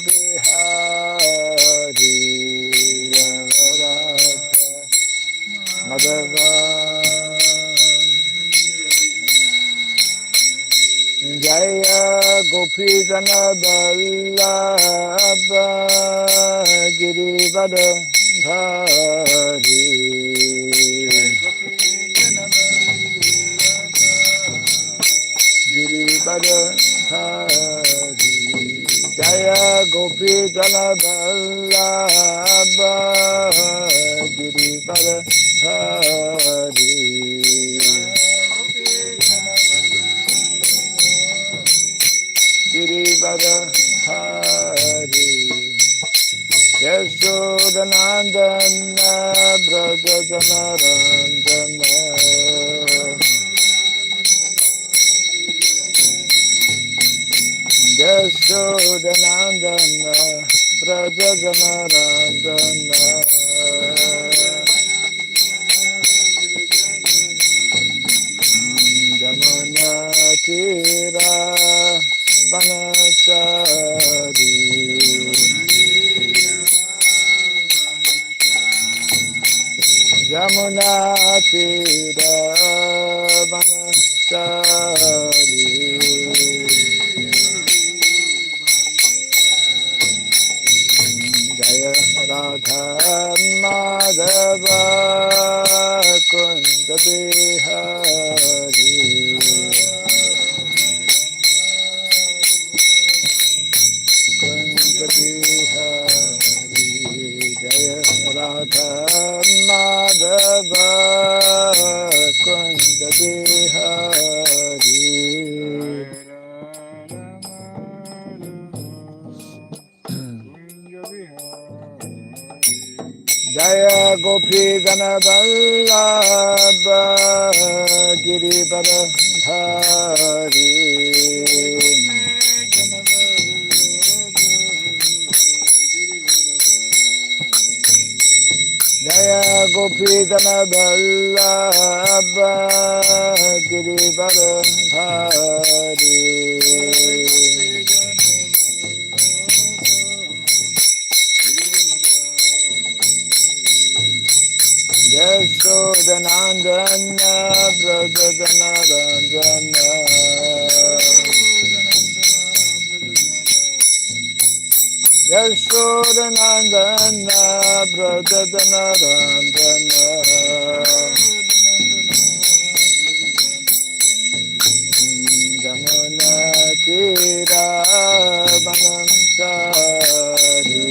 Bihari Radha Madhava Jaya Gopi Jana Vallabha Girivara Dhari Girivara Dhari Jaya Gopi Jana Vallabha Girivara Dhari Girivara Dhari Yashodanandana Brajajanarandana Yashodanandana Brajajanarandana Jamuna Tira Vanachari Jamuna Tira Vanachari Jaya Radha Madhava Kunda Bihari Kunda Bihari Jaya Radha Madhava Kunda Bihari Jaya Gopi Jana Vallabha Girivara Dhari Jaya Gopi Jana Vallabha Girivara Dhari Yashodanandana Brajajanarandana Yashodanandana Brajajanarandana Jamuna Tira Vanachari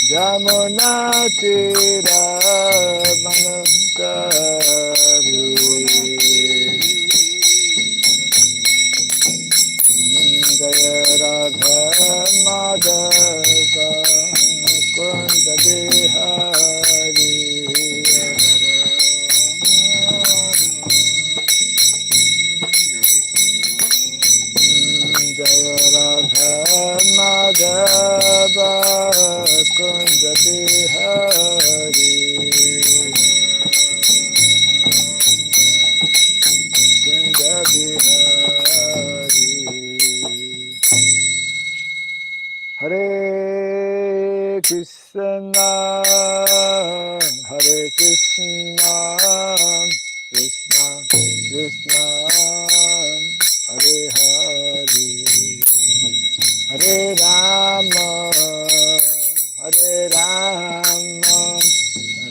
Jamuna Tira Vanachari Jaya Radha Madhava Kunda Bihari Jaya Radha Madhava Kunda Bihari Kunda Bihari Hare Krishna Hare Krishna Krishna Krishna Hare Hare Hare Rama Hare Rama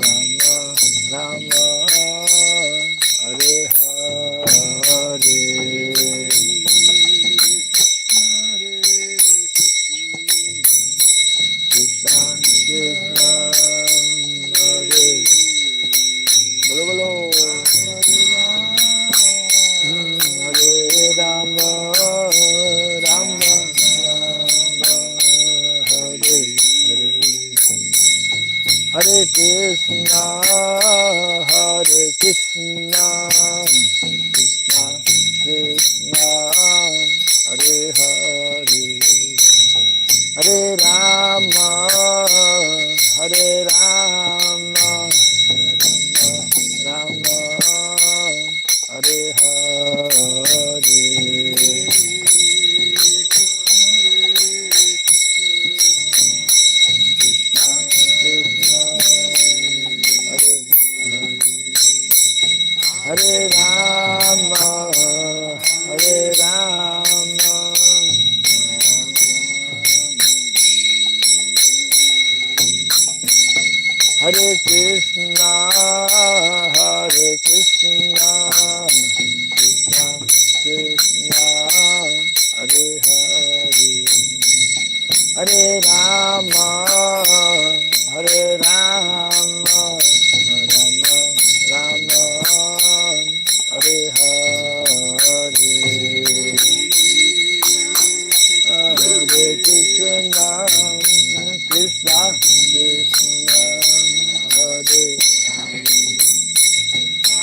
Rama Rama Hare Hare Krishna Krishna Hare Bolo Bolo Hare Rama Rama Rama Hare Hare Hare Krishna Krishna Krishna Hare Hare Hare Rama Rama Hare Hare Hare Krishna, Hare Krishna, Krishna Krishna, Hare Hare, Hare Rama, Hare Rama, Rama Rama, Hare Hare, Hare Krishna, Krishna Krishna, Hare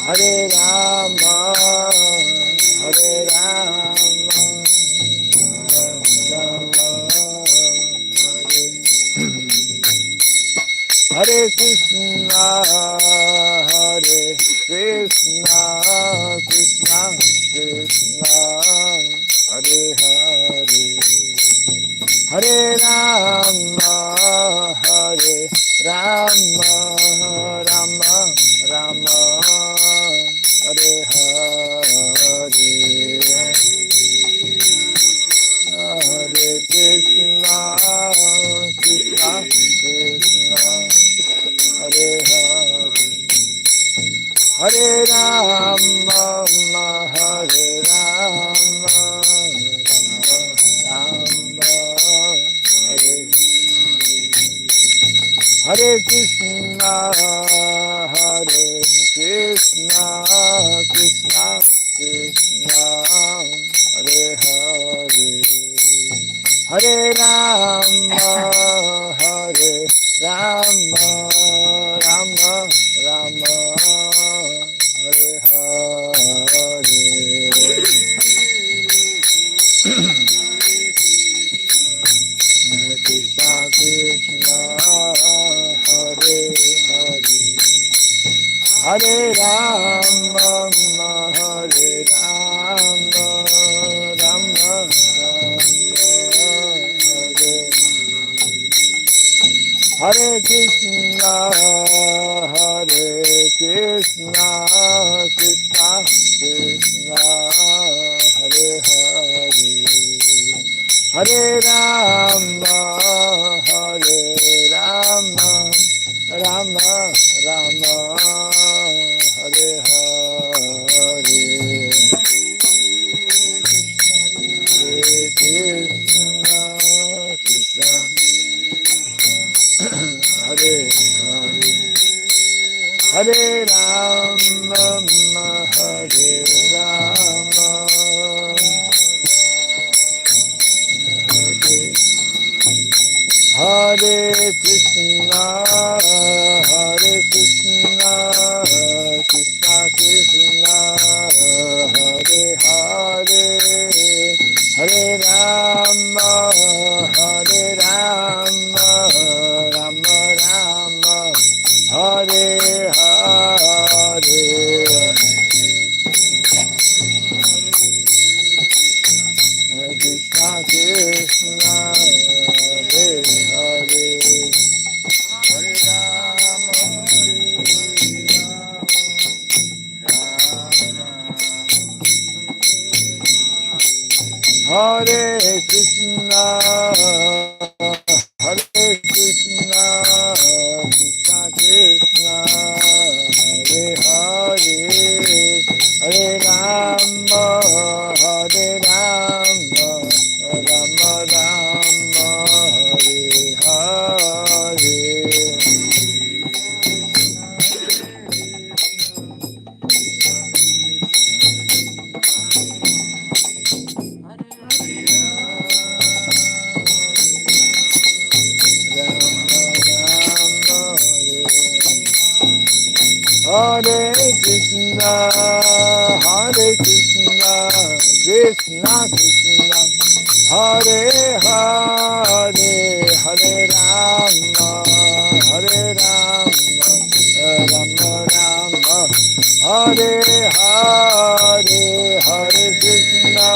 Hare Rama, Hare Rama, Rama Hare Hare Krishna, Hare Krishna, Krishna Krishna, Hare Hare, Hare Rama, Hare Rama, Rama Rama, Hare Hare, Hare Krishna, Krishna Krishna, Hare Hare, Hare Rama, Hare Rama, Rama Rama, Hare Hare Krishna, Hare Krishna, Krishna Krishna, Hare Hare, Hare Rama, Hare Rama, Rama Rama, Hare Hare, Krishna Krishna, Hare Hare, Hare Rama, Hare Rama, Rama Rama, Hare Hare Krishna, Hare Krishna, Krishna Krishna, Hare Hare, Hare Rama, Hare Rama, Rama Rama, Hare Hare, Hare Krishna, Krishna Hare Hare, Hare Rama, Hare Rama, Hare Krishna, Hare Krishna, Krishna Krishna, Hare Hare, Hare Rama, Hare Rama, Rama Rama, Hare Hare, Krishna Krishna, Hare Hare, Hare Rama, Hare Krishna, Hare Krishna, Krishna Krishna, Hare Hare, Hare Rama, Hare Rama, Rama Rama, Hare Hare, Hare Krishna, Hare Krishna, Krishna Krishna, Hare Hare, Hare Rama, Hare Rama, Rama Rama, Hare Hare, Hare Krishna,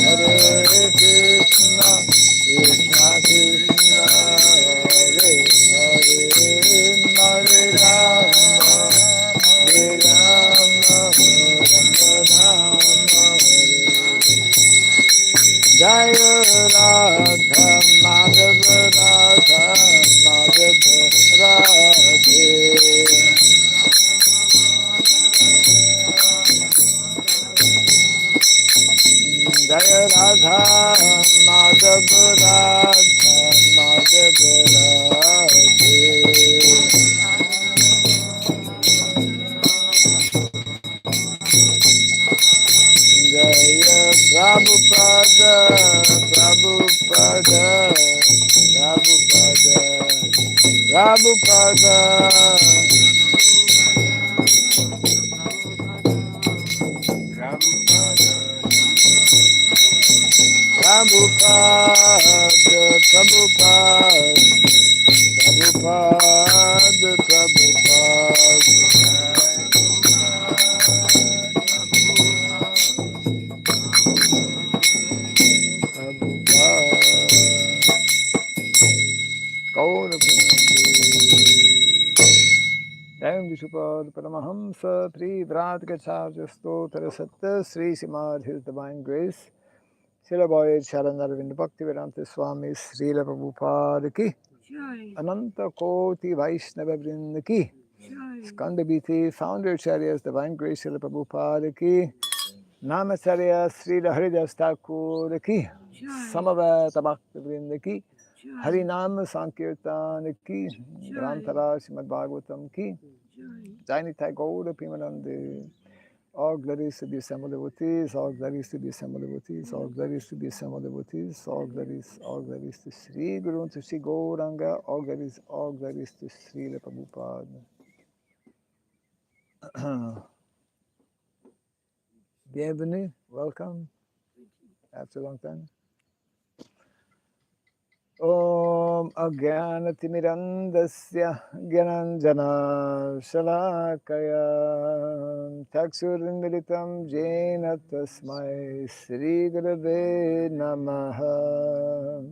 Hare Krishna, Krishna Krishna, Hare Hare, Hare Rama, Hare Rama, Rama Rama, Hare Jaya Radha Madhava Radha Madhava Radhe. Jaya Radha Madhava Radha Madhava Radhe. Jaya Prabhupada, Prabhupada, Prabhupada, Prabhupada, Prabhupada, Prabhupada, Jayam Vishupad Paramahamsa Pri Vrat Gacharya Stotra Satta Sri Srimad His Divine Grace Srila Boy Charanarvind Bhakti Vedanta Swami Srila Prabhupada Ki Ananta Koti Vaishnava Vrinda Ki Skanda Biti Founder Charyas Divine Grace Srila Prabhupada Ki Namacharya Srila Haridas Thakur Ki Samavata Bhakti Vrinda Ki Harinam Sankirtan Ki Grantara Srimad Bhagavatam Ki Jainitai Gaura Pimanande. All glories to the assembled devotees, all glories to the assembled devotees, all glories to the assembled devotees, all glories to Sri Guru, to Sri Gauranga, all glories to Srila Prabhupada. Bienvenue, welcome, after a long time. Om Agyanatimirandasya Gyananjana Shalakaya Taksurindritam Jena Tasmai Sri Gurave Namaha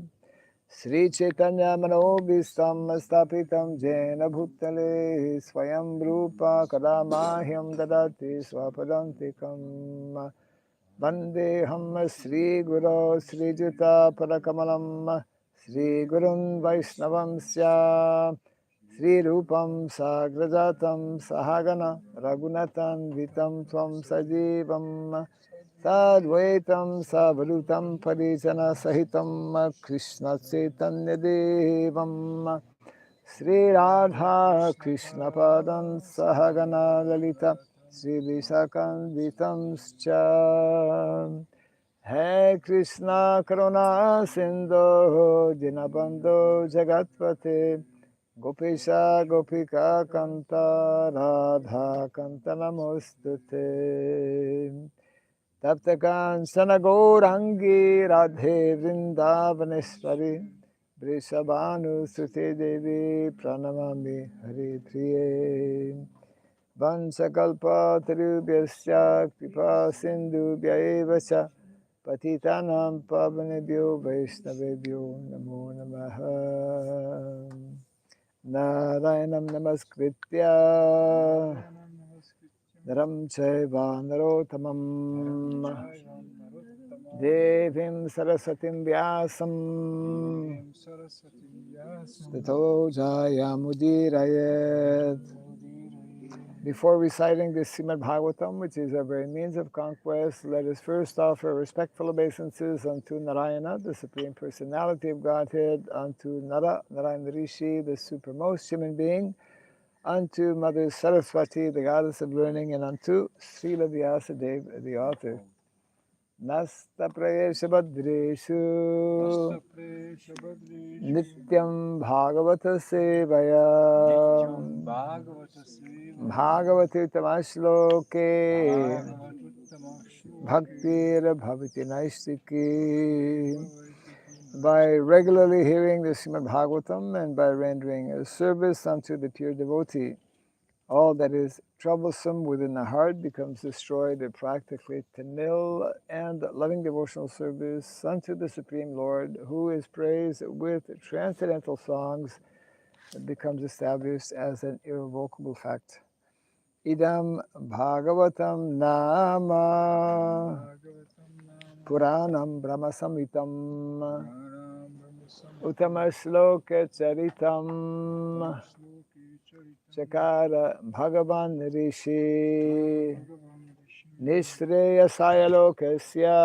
Sri Chaitanya Manobhistam Stapitam Jena Bhutale Swayam Rupa Kadamahyam Dadati Swapadantikam Vandeham Sri Guru Sri Juta Parakamalam Sri Gurun Vaishnavamsya Sri Rupam Sagrajatam Sahagana Raghunatan Vitam Tvam Sajivam Sadvaitam Savadutam Parijana Sahitam Krishna Chaitanya Devam Sri Radha Krishna Padam Sahagana Lalita Sri Visakam Vitam Scha Hey Krishna Karuna Sindhu Dinabandhu Jagatpate Gopesha Gopika Kanta Radha Kanta Namostute Taptakan Sanagaurangi Radhe Vrindavaneshwari Vrishabhanu Sute Devi Pranamami Hari Priye Vansakalpa Tarubhyasya Kripa Sindhubhya Evacha Patitanam Pavanebhyo Vaishnavebhyo Namo Namaha Narayanam Namaskritya Naram Chaiva Narottamam Devim Sarasatim Vyasam Tato Jayamudirayet. Before reciting the Srimad Bhagavatam, which is our very means of conquest, let us first offer respectful obeisances unto Narayana, the Supreme Personality of Godhead, unto Narayana Rishi, the supermost human being, unto Mother Saraswati, the goddess of learning, and unto Srila Vyasadeva, the author. Nasta Prayesha Badreshu Nityam Bhagavata Sevaya Bhagavati Tamashloke Bhaktir Bhavati Naistiki. By regularly hearing the Srimad Bhagavatam and by rendering a service unto the pure devotee, all that is troublesome within the heart becomes destroyed practically to nil, and loving devotional service unto the Supreme Lord, who is praised with transcendental songs, becomes established as an irrevocable fact. Idam Bhagavatam Nama Puranam Brahma Samhitam Uttama Shloka Charitam Chakara Bhagavan Rishi Nishreya Sayalokasya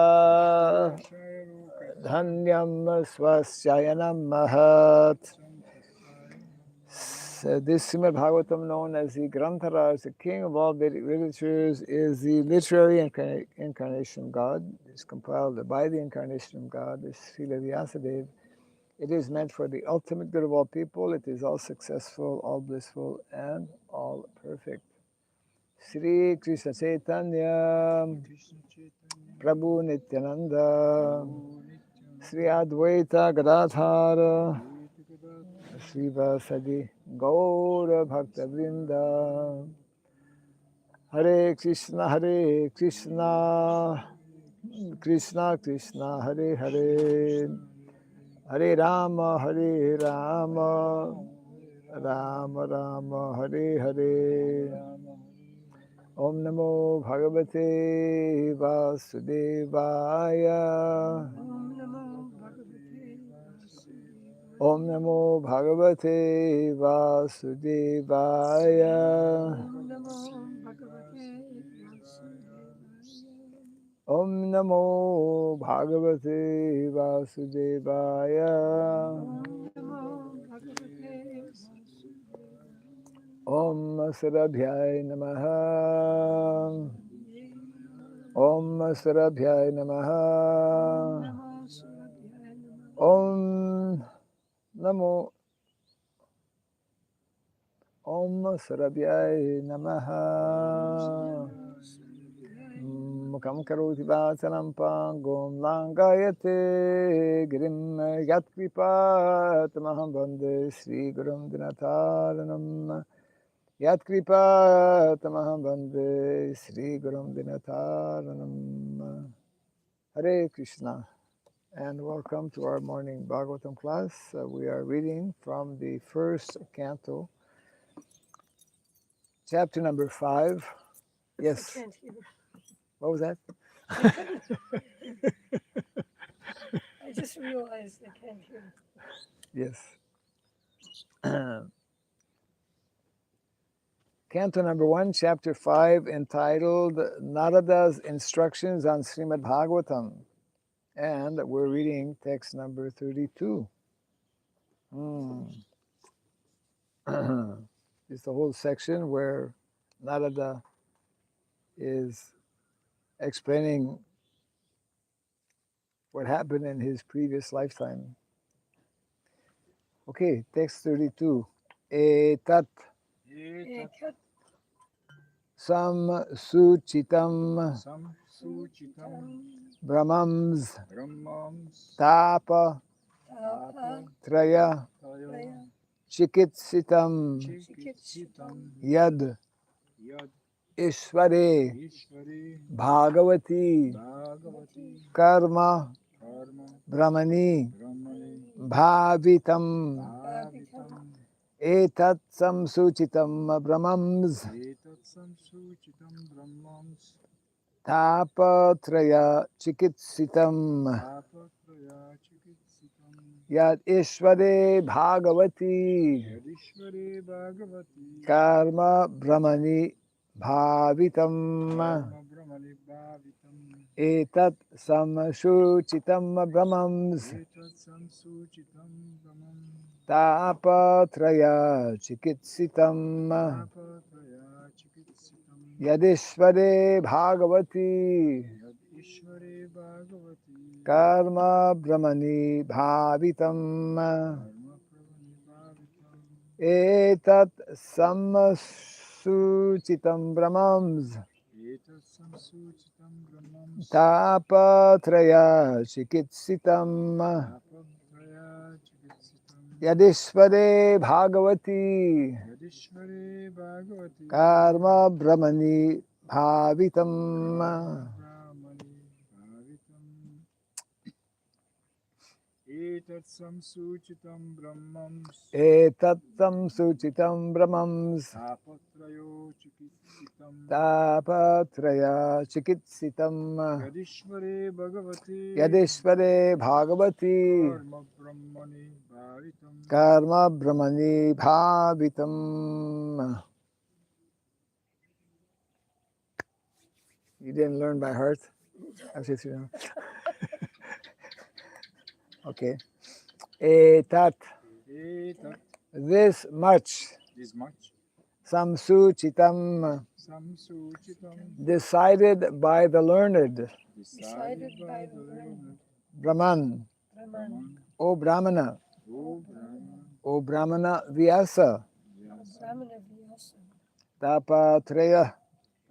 Dhanyam Swasyayanam Mahat. So this Srimad Bhagavatam, known as the Granthara, the king of all Vedic literatures, is the literary incarnation of God. It's compiled by the incarnation of God, the Srila Vyasadeva. It is meant for the ultimate good of all people. It is all successful, all blissful, and all perfect. Sri Krishna Chaitanya Prabhu Nityananda Sri Advaita Gadadhara Srivasadi Gaura Bhakta Vrinda. Hare Krishna Krishna Krishna Hare Hare, Hare Rama Rama Rama Hare Hare. Om Namo Bhagavate Vasudevaya. Om Namo Bhagavate Vasudevaya. Om Namo Bhagavate Vasudevaya. Om Sarabhyai Namaha. Om Sarabhyai Namaha. Om Namo Om Sarabhyai Namaha. Mukam karoti vasanam pangom langayate girim yatkripa tamaham bande Sri Gurum Dinataranam. Yatkripa tamaham bande Sri Gurum Dinataranam. Hare Krishna, and welcome to our morning Bhagavatam class. We are reading from the first canto, chapter number 5. Yes. I can't hear. What was that? I just realized I can't hear. Yes. Canto number 1, chapter 5, entitled Narada's Instructions on Srimad Bhagavatam. And we're reading text number 32. It's the whole section where Narada is explaining what happened in his previous lifetime. Okay, text 32. Etat samsuchitam brahmams tapa traya chikitsitam yad ishvare bhagavati karma brahmani bhavitam etat samsuchitam brahmams tapatraya chikitsitam yad ishvare bhagavati karma brahmani bhavitam etat samsuchitam brahmams tapatraya chikitsitam yadishvare bhagavati karma brahmani bhavitam etat samsuchitam brahmams tapatraya chikitsitam yadishvare bhagavati karma brahmani bhavitam. Etat samsuchitam brahmams etatam suchitam brahmams tapatrayo chikitsitam tapatraya chikitsitam yadishvare bhagavati yadishvare bhagavati karma brahmani bharitam. karma brahmani bhavitam. You didn't learn by heart? Okay. Etat, Etat, this much, this much, samsuchitam, samsuchitam, decided by the learned, decided by the learned, Brahman, Brahman, O Brahmana, O Brahman, O Brahmana Vyasa, Vyasa, Brahmana Vyasa, Tapatraya,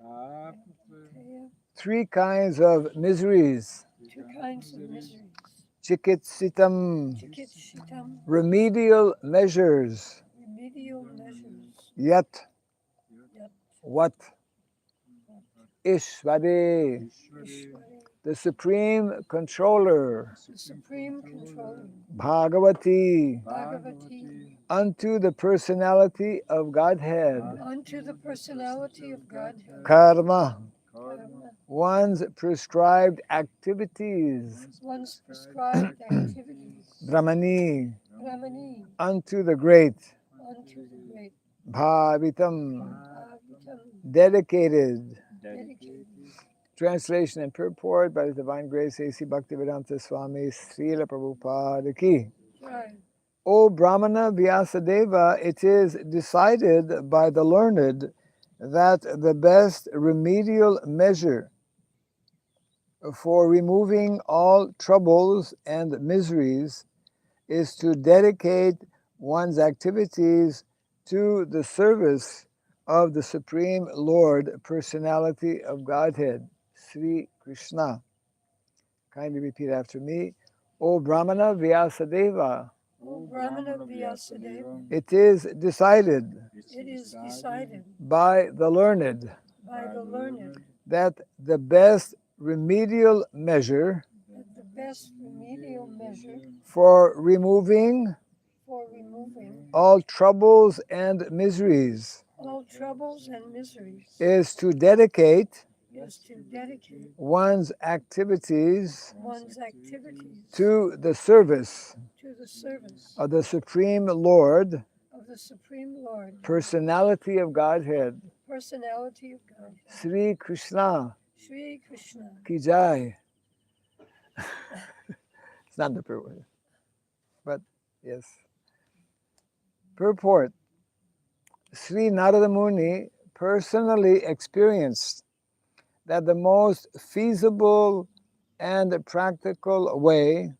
Tapatraya, three kinds of miseries, two kinds of miseries. chikitsitam, Chikitsitam, remedial measures, remedial measures. yet, Yat, what, Ishvare, Ishwari, the supreme controller, the supreme controller, Bhagavati, Bhagavati, unto the personality of Godhead, unto the personality of Godhead, karma, karma, one's prescribed activities, one's prescribed activities, Brahmani, Brahmani, unto the great, unto the great, Bhavitam, Bhagavatam, dedicated. dedicated. Translation and purport by the Divine Grace A.C. Bhaktivedanta Swami Srila Prabhupada Ki. Right. O Brahmana Vyasadeva, it is decided by the learned that the best remedial measure for removing all troubles and miseries is to dedicate one's activities to the service of the Supreme Lord, Personality of Godhead, Sri Krishna. Kindly repeat after me. O Brahmana Vyasadeva, O Brahmana Vyasadeva, it is decided it is decided by the learned by the learned that the best remedial measure that the best remedial measure for removing for removing all troubles and miseries all troubles and miseries is to dedicate is to dedicate one's activities one's activities to the service to the service of the Supreme Lord, of the Supreme Lord, Personality of Godhead, Personality of God, Sri Krishna Sri Krishna. Ki Jai. It's not the purport, but yes. Purport. Sri Narada Muni personally experienced that the most feasible and practical way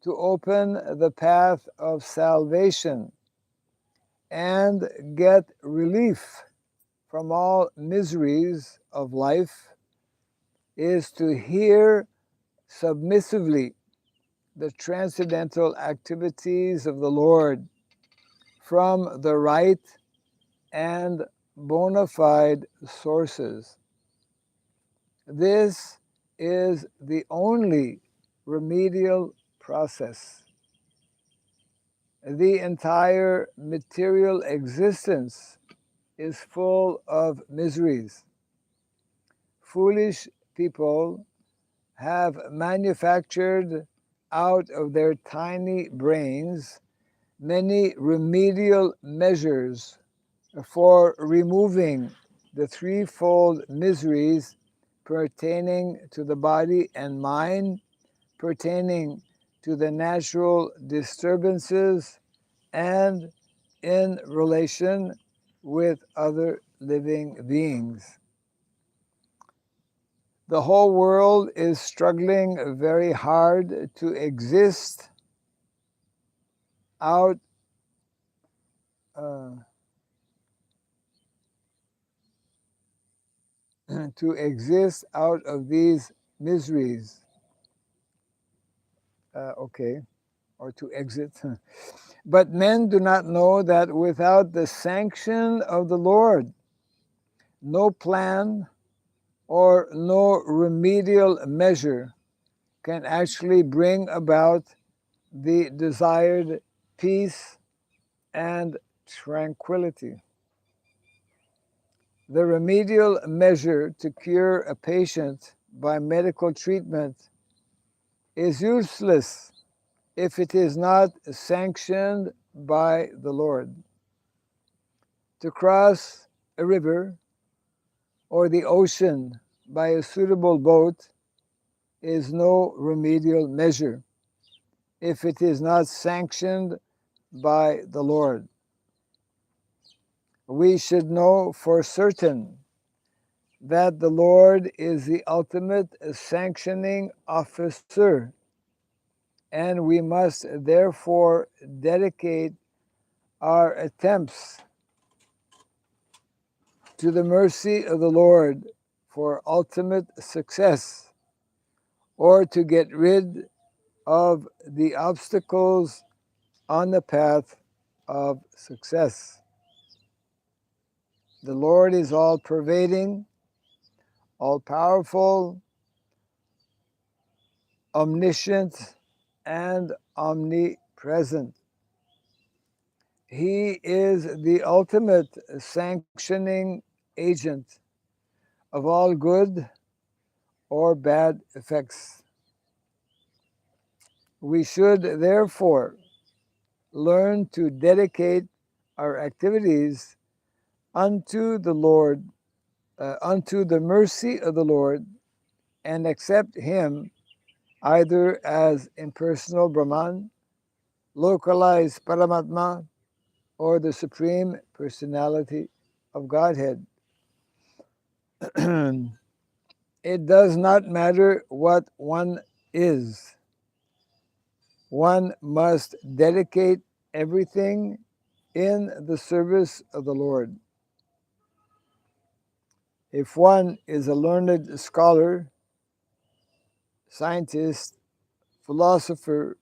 to open the path of salvation and get relief from all miseries of life is to hear submissively the transcendental activities of the Lord from the right and bona fide sources. This is the only remedial process. The entire material existence is full of miseries. Foolish people have manufactured out of their tiny brains many remedial measures for removing the threefold miseries pertaining to the body and mind, pertaining to the natural disturbances, and in relation with other living beings. The whole world is struggling very hard to exist out to exist out of these miseries. Okay, or to exit. But men do not know that without the sanction of the Lord, no plan or no remedial measure can actually bring about the desired peace and tranquility. The remedial measure to cure a patient by medical treatment is useless if it is not sanctioned by the Lord. To cross a river or the ocean by a suitable boat is no remedial measure if it is not sanctioned by the Lord. We should know for certain that the Lord is the ultimate sanctioning officer, and we must therefore dedicate our attempts to the mercy of the Lord for ultimate success, or to get rid of the obstacles on the path of success. The Lord is all pervading, all powerful, omniscient, and omnipresent. He is the ultimate sanctioning agent of all good or bad effects. We should therefore learn to dedicate our activities unto the Lord, unto the mercy of the Lord, and accept Him either as impersonal Brahman, localized Paramatma, or the Supreme Personality of Godhead. It does not matter what one is. One must dedicate everything in the service of the Lord. If one is a learned scholar, scientist, philosopher,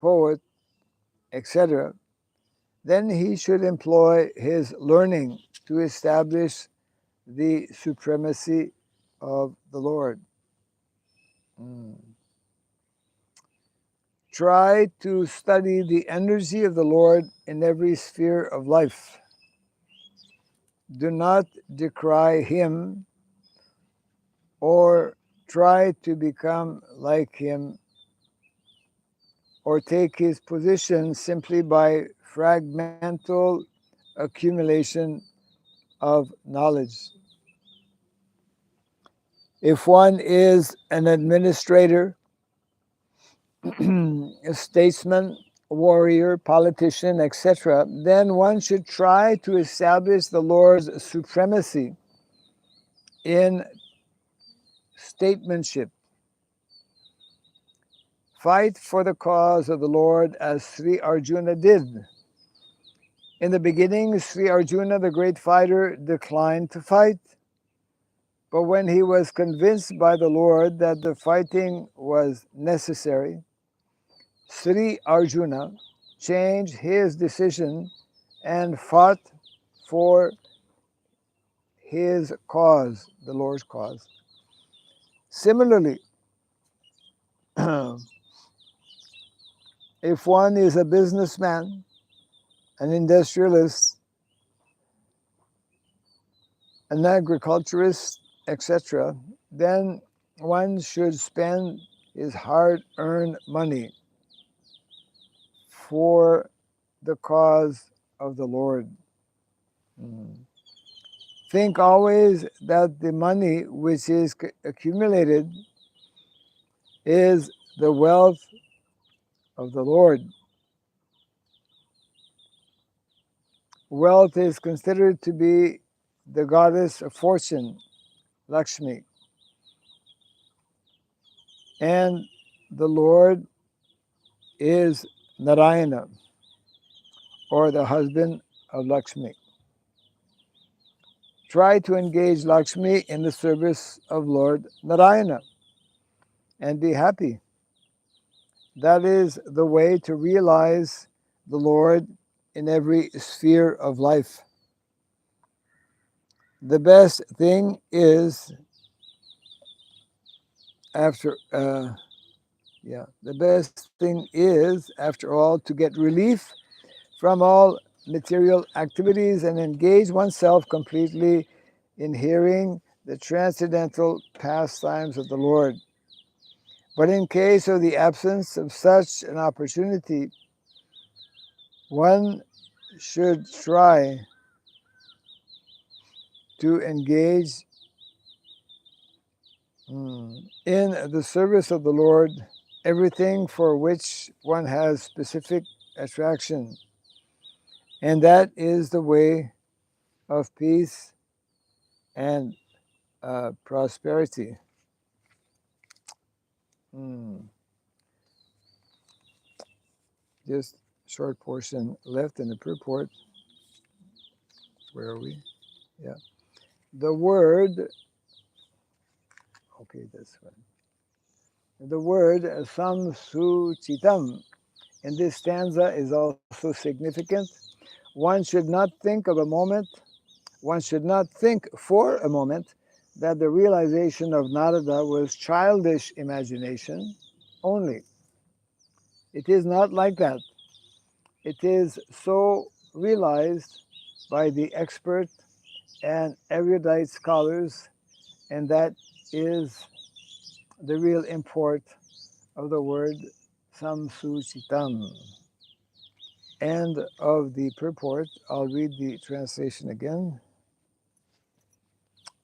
poet, etc., then he should employ his learning to establish the supremacy of the Lord. Try to study the energy of the Lord in every sphere of life. Do not decry Him or try to become like Him or take His position simply by fragmental accumulation of knowledge. If one is an administrator, a statesman, warrior, politician, etc., then one should try to establish the Lord's supremacy in statesmanship. Fight for the cause of the Lord as Sri Arjuna did. In the beginning, Sri Arjuna, the great fighter, declined to fight. But when he was convinced by the Lord that the fighting was necessary, Sri Arjuna changed his decision and fought for his cause, the Lord's cause. Similarly, if one is a businessman, an industrialist, an agriculturist, etc., then one should spend his hard-earned money for the cause of the Lord. Think always that the money which is accumulated is the wealth of the Lord. Wealth is considered to be the goddess of fortune, Lakshmi. And the Lord is Narayana, or the husband of Lakshmi. Try to engage Lakshmi in the service of Lord Narayana and be happy. That is the way to realize the Lord in every sphere of life. The best thing is, after Yeah, the best thing is, after all, to get relief from all material activities and engage oneself completely in hearing the transcendental pastimes of the Lord. But in case of the absence of such an opportunity, one should try to engage in the service of the Lord, everything for which one has specific attraction. And that is the way of peace and prosperity. Just short portion left in the purport. Where are we? Yeah. The word, okay, this one. The word samsuchitam in this stanza is also significant. One should not think of a moment, one should not think for a moment that the realization of Narada was childish imagination only. It is not like that. It is so realized by the expert and erudite scholars, and that is the real import of the word samsuchitam. And of the purport, I'll read the translation again.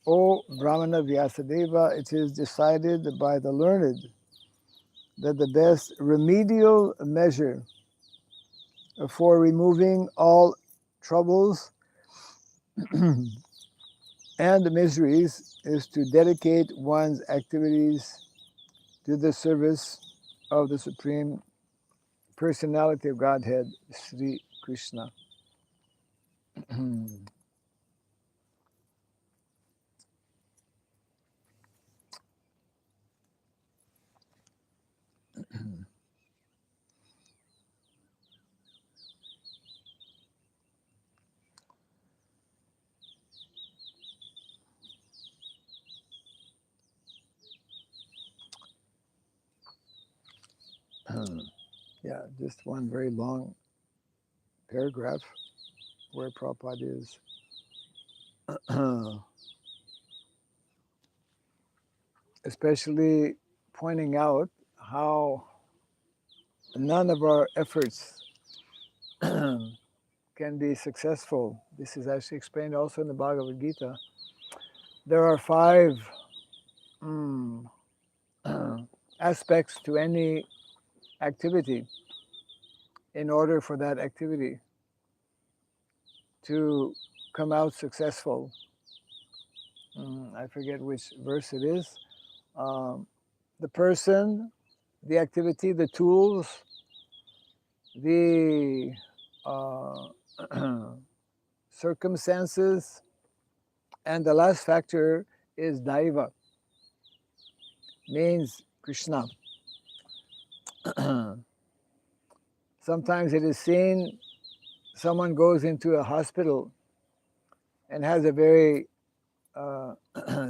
O Brahmana Vyasadeva, it is decided by the learned that the best remedial measure for removing all troubles and miseries is to dedicate one's activities to the service of the Supreme Personality of Godhead, Sri Krishna. Yeah, just one very long paragraph where Prabhupada is especially pointing out how none of our efforts can be successful. This is actually explained also in the Bhagavad Gita. There are 5 aspects to any activity in order for that activity to come out successful. I forget which verse it is. The person, the activity, the tools, the circumstances, and the last factor is daiva, means Krishna. Sometimes it is seen someone goes into a hospital and has a very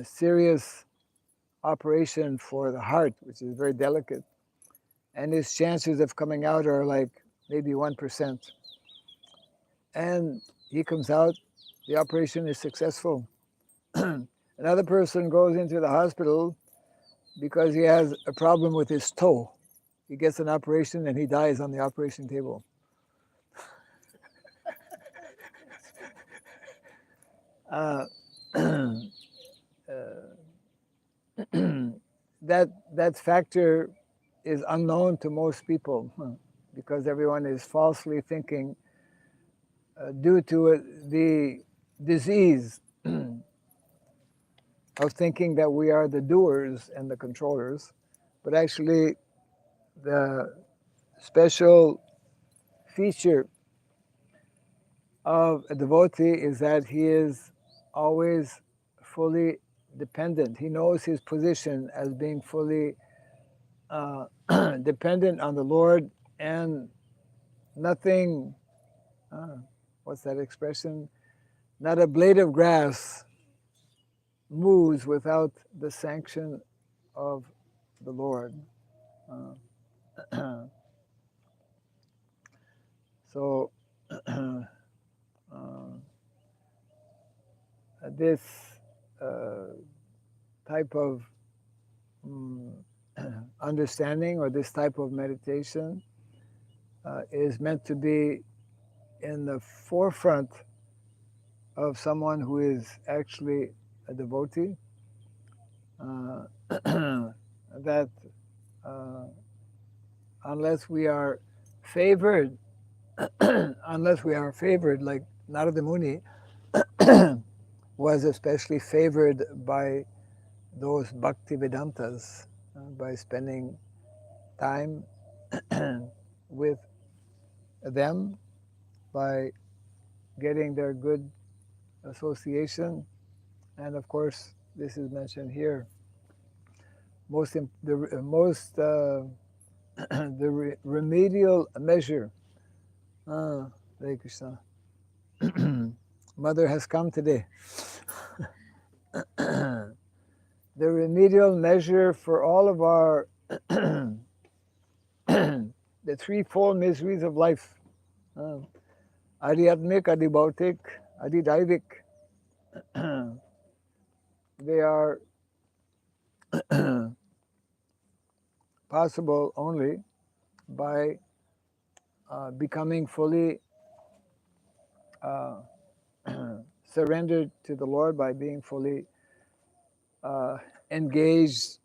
serious operation for the heart, which is very delicate, and his chances of coming out are like maybe 1%. And he comes out, the operation is successful. Another person goes into the hospital because he has a problem with his toe. He gets an operation and he dies on the operation table. That factor is unknown to most people because everyone is falsely thinking due to the disease of thinking that we are the doers and the controllers, but actually the special feature of a devotee is that he is always fully dependent. He knows his position as being fully dependent on the Lord, and nothing, what's that expression? Not a blade of grass moves without the sanction of the Lord. So this type of understanding or this type of meditation is meant to be in the forefront of someone who is actually a devotee, that unless we are favored, like Narada Muni was especially favored by those Bhakti Vedantas by spending time with them, by getting their good association. And of course, this is mentioned here. The remedial measure. Hare Krishna. Mother has come today. The remedial measure for all of our the threefold miseries of life. Adhyatmic, adhibautic, adhidaivik. They are possible only by becoming fully surrendered to the Lord, by being fully engaged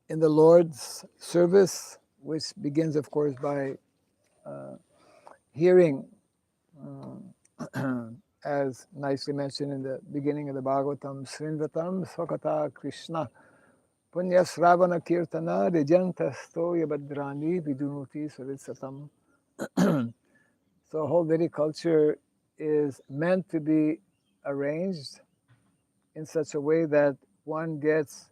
in the Lord's service, which begins, of course, by hearing, as nicely mentioned in the beginning of the Bhagavatam, Srinvatam Swakata Krishna Punya Sravana Kirtana Rejantasto Yabhadrani Vidunuti Saritsatam. So whole Vedic culture is meant to be arranged in such a way that one gets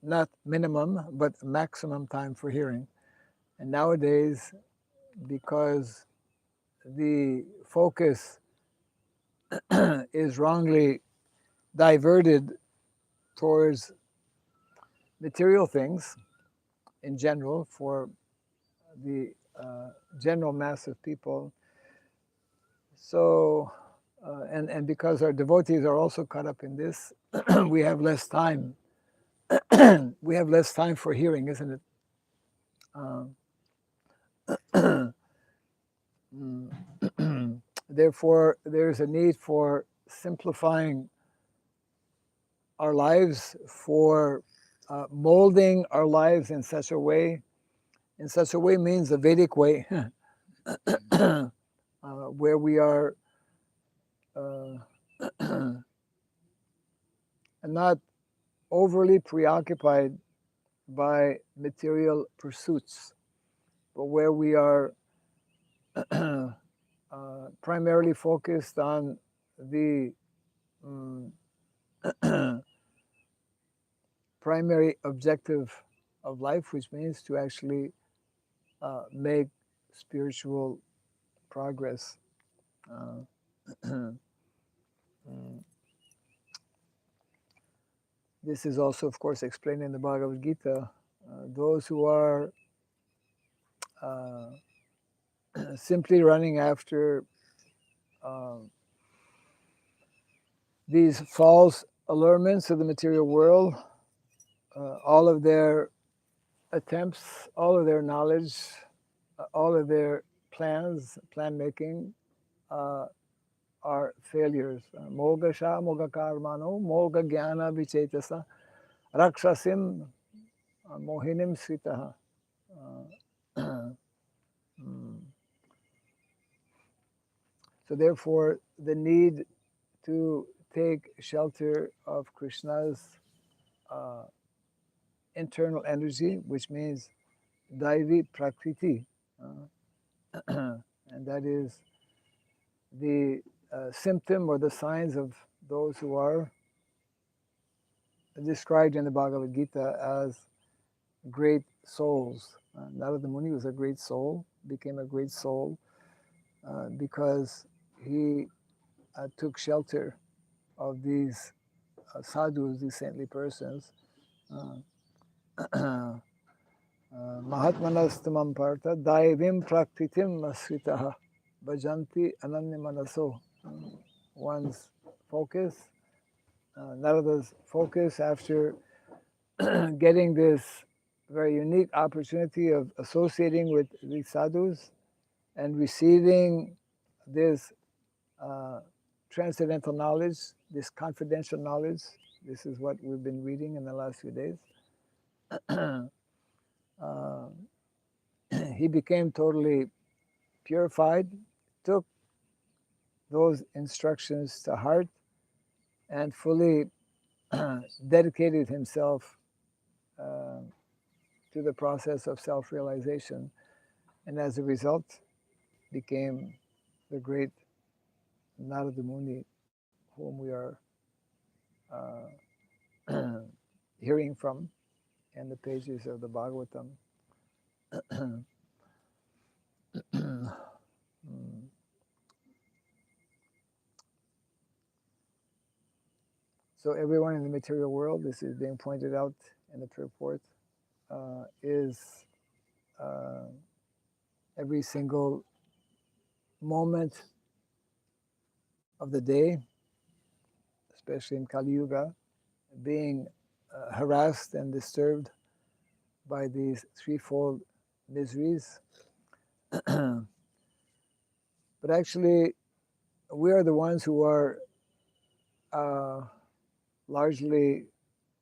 not minimum but maximum time for hearing. And nowadays, because the focus is wrongly diverted towards material things in general for the general mass of people. So, and because our devotees are also caught up in this, we have less time. We have less time for hearing, isn't it? Therefore, there's a need for simplifying our lives, for molding our lives in such a way. In such a way means the Vedic way, where we are not overly preoccupied by material pursuits, but where we are primarily focused on the primary objective of life, which means to actually make spiritual progress. This is also, of course, explained in the Bhagavad Gita. Those who are simply running after these false allurements of the material world, all of their attempts, all of their knowledge, all of their plan making are failures. Moga sha moga karmano moga jnana vichetasa rakshasim mohinim sritaha. So therefore, the need to take shelter of Krishna's internal energy, which means Daivi Prakriti, and that is the symptom or the signs of those who are described in the Bhagavad Gita as great souls. Narada Muni was a great soul, became a great soul because he took shelter of these sadhus, these saintly persons. Mahatmanastamam Partha Daivim Prakritim Asritaha Bhajanti Ananya Manaso. One's focus, Narada's focus after getting this very unique opportunity of associating with these sadhus and receiving this transcendental knowledge, this confidential knowledge. This is what we've been reading in the last few days. He became totally purified, took those instructions to heart, and fully dedicated himself to the process of self-realization, and as a result became the great Narada Muni, whom we are hearing from in the pages of the Bhagavatam. So everyone in the material world, this is being pointed out in the purport, is every single moment of the day, especially in Kali Yuga, being harassed and disturbed by these threefold miseries. But actually, we are the ones who are largely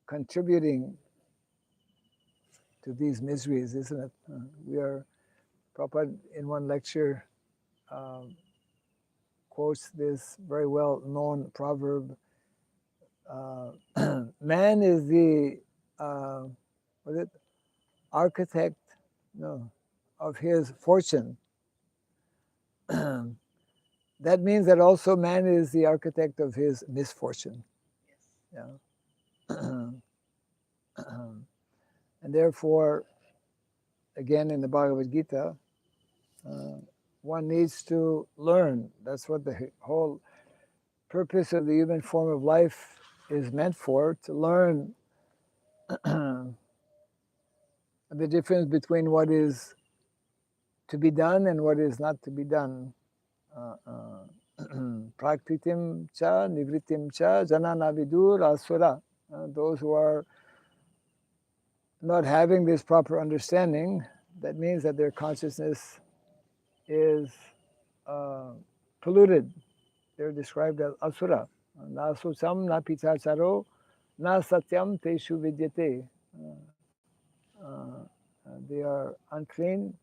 contributing to these miseries, isn't it? We are, Prabhupada in one lecture quotes this very well known proverb, man is the what is it, architect of his fortune. That means that also man is the architect of his misfortune. Yeah. And therefore, again in the Bhagavad Gita, one needs to learn. That's what the whole purpose of the human form of life is meant for, to learn the difference between what is to be done and what is not to be done. Prakritim cha, nivritim cha, janana vidur asura. Those who are not having this proper understanding, that means that their consciousness is polluted. They're described as asura. Na sucham, na pitacharo, na satyam teshu vidyate. They are unclean,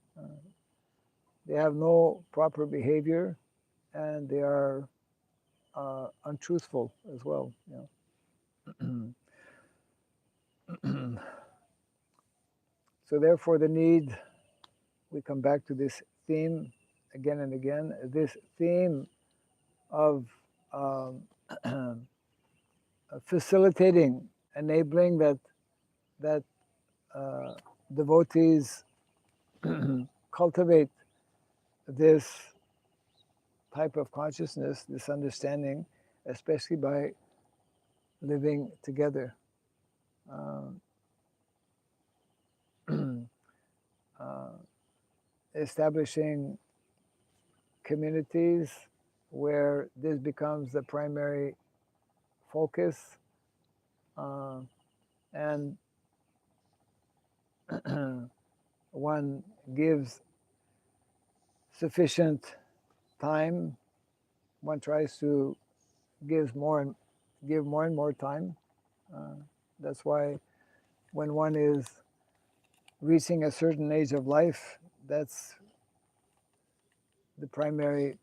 they have no proper behavior, and they are untruthful as well. So therefore the need, we come back to this theme again and again, this theme of facilitating, enabling that devotees cultivate this type of consciousness, this understanding, especially by living together. Establishing communities where this becomes the primary focus, and one gives sufficient time, one tries to give more and more time. That's why when one is reaching a certain age of life, that's the primary,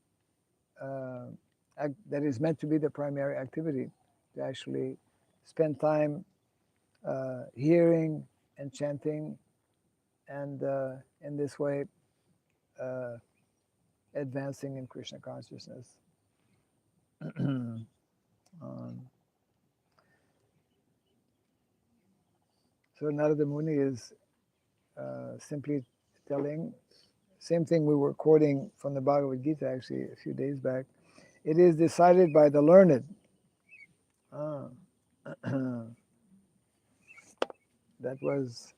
that is meant to be the primary activity, to actually spend time hearing and chanting, and in this way advancing in Krishna consciousness. So Narada Muni is simply telling, same thing we were quoting from the Bhagavad Gita actually a few days back. It is decided by the learned. That was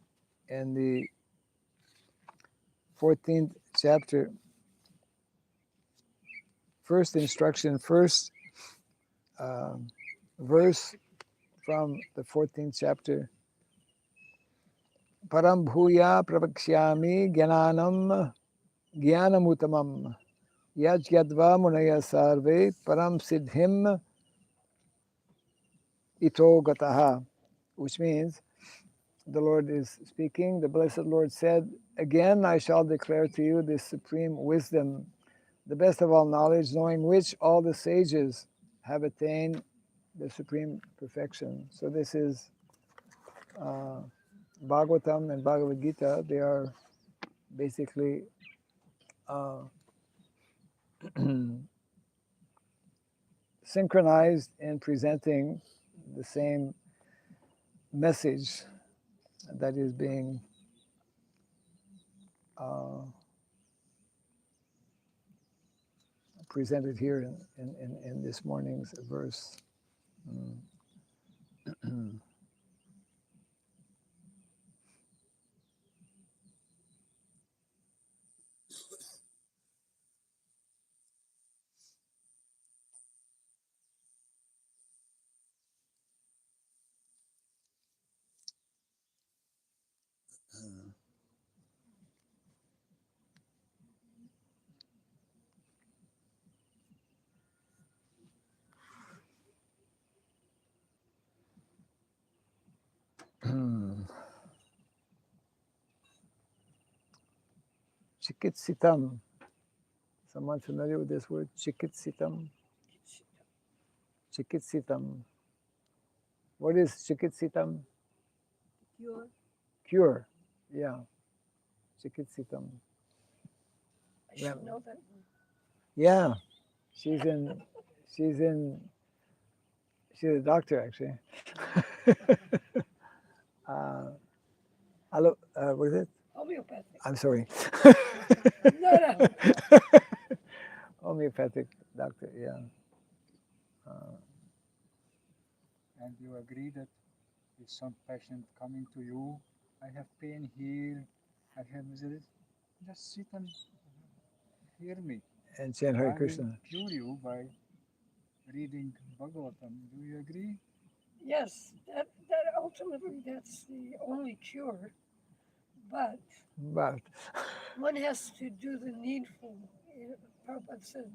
in the 14th chapter, first instruction, first verse from the 14th chapter. Param bhuya prabhakshyami jnanam uttamam yajyadva munaya sarve param siddhim ito gataha, which means the Lord is speaking. The Blessed Lord said, again I shall declare to you this supreme wisdom, the best of all knowledge, knowing which all the sages have attained the supreme perfection. So this is Bhagavatam and Bhagavad Gita. They are basically synchronized in presenting the same message that is being presented here in this morning's verse. Chikitsitam. Someone familiar with this word? Chikitsitam? Chikitsitam. What is chikitsitam? Cure. Cure. Yeah. Chikitsitam. I should know that one. Yeah. She's a doctor actually. What is it? Homeopathic. I'm sorry. No. Homeopathic doctor, yeah. And you agree that if some patient coming to you, I have pain here, I have this, just sit and hear me. And chant Hare I will Krishna. cure you by reading Bhagavatam. Do you agree? Yes, that ultimately that's the only cure, but one has to do the needful. Prabhupada said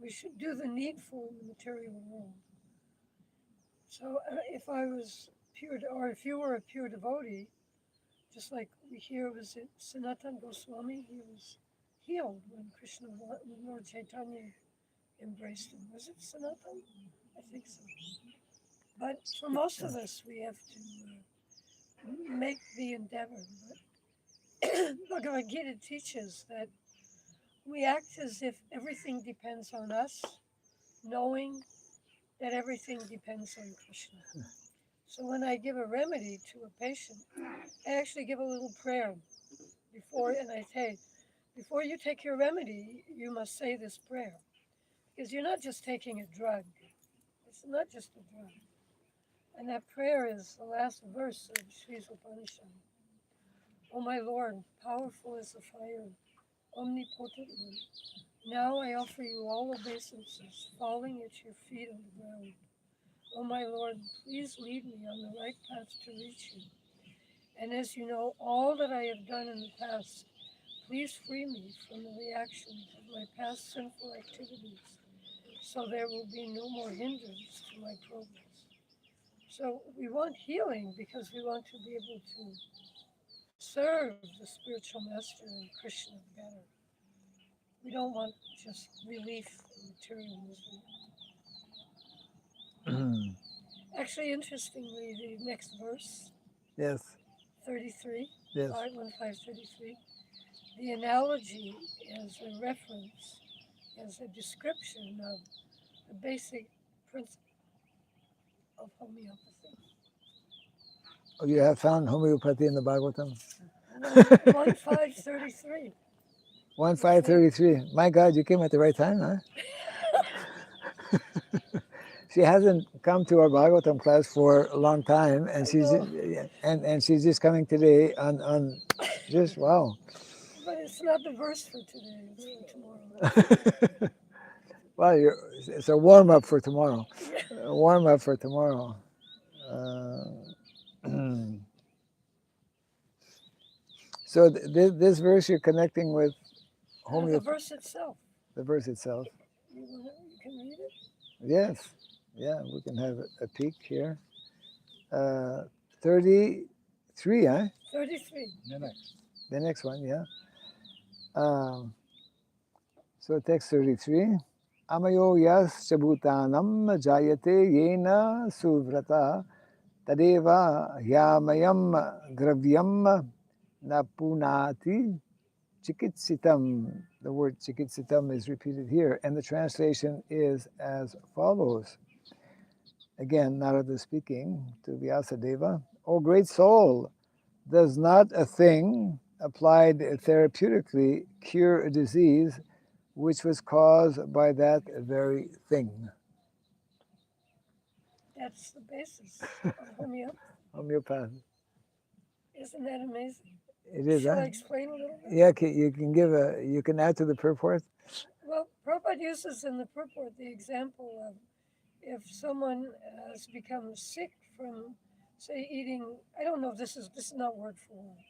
we should do the needful in the material world. So if I was pure, or if you were a pure devotee, just like we hear, was it Sanatan Goswami? He was healed when when Lord Chaitanya embraced him. Was it Sanatan? I think so. But for most of us, we have to make the endeavor. But Bhagavad Gita teaches that we act as if everything depends on us, knowing that everything depends on Krishna. So when I give a remedy to a patient, I actually give a little prayer before, and I say, before you take your remedy, you must say this prayer. Because you're not just taking a drug. It's not just a drug. And that prayer is the last verse of Sri Upanishad. O my Lord, powerful as the fire, omnipotent one, now I offer you all obeisances, falling at your feet on the ground. O my Lord, please lead me on the right path to reach you. And as you know all that I have done in the past, please free me from the reactions of my past sinful activities, so there will be no more hindrance to my progress. So we want healing because we want to be able to serve the spiritual master and Krishna better. We don't want just relief from material misery. Actually, interestingly, the next verse, Yes. 33, Yes. 5:15:33, the analogy is a reference, as a description of the basic principle of homeopathy. Oh, you have found homeopathy in the Bhagavatam? 1:5:33. 1:5:33. My God, you came at the right time, huh? She hasn't come to our Bhagavatam class for a long time, and she's just coming today on just wow. but it's not the verse for today. It's for tomorrow. Well, it's a warm up for tomorrow. Yeah. A warm up for tomorrow. So this verse you're connecting with The verse itself. The verse itself. You can read it? Yes. Yeah, we can have a peek here. 33, huh? 33. The next one, yeah. So text 33. Amayo yasya bhutanam jayate yena suvrata tadeva yamayam gravyam napunati chikitsitam. The word chikitsitam is repeated here, and the translation is as follows. Again, Narada speaking to Vyasadeva. O great soul, does not a thing applied therapeutically cure a disease which was caused by that very thing? That's the basis of homeopathy. Homeopathy. Isn't that amazing? It is. Shall I explain a little bit? Yeah, you can add to the purport. Well, Prabhupada uses in the purport the example of if someone has become sick from, say, eating, I don't know if this is not word for word,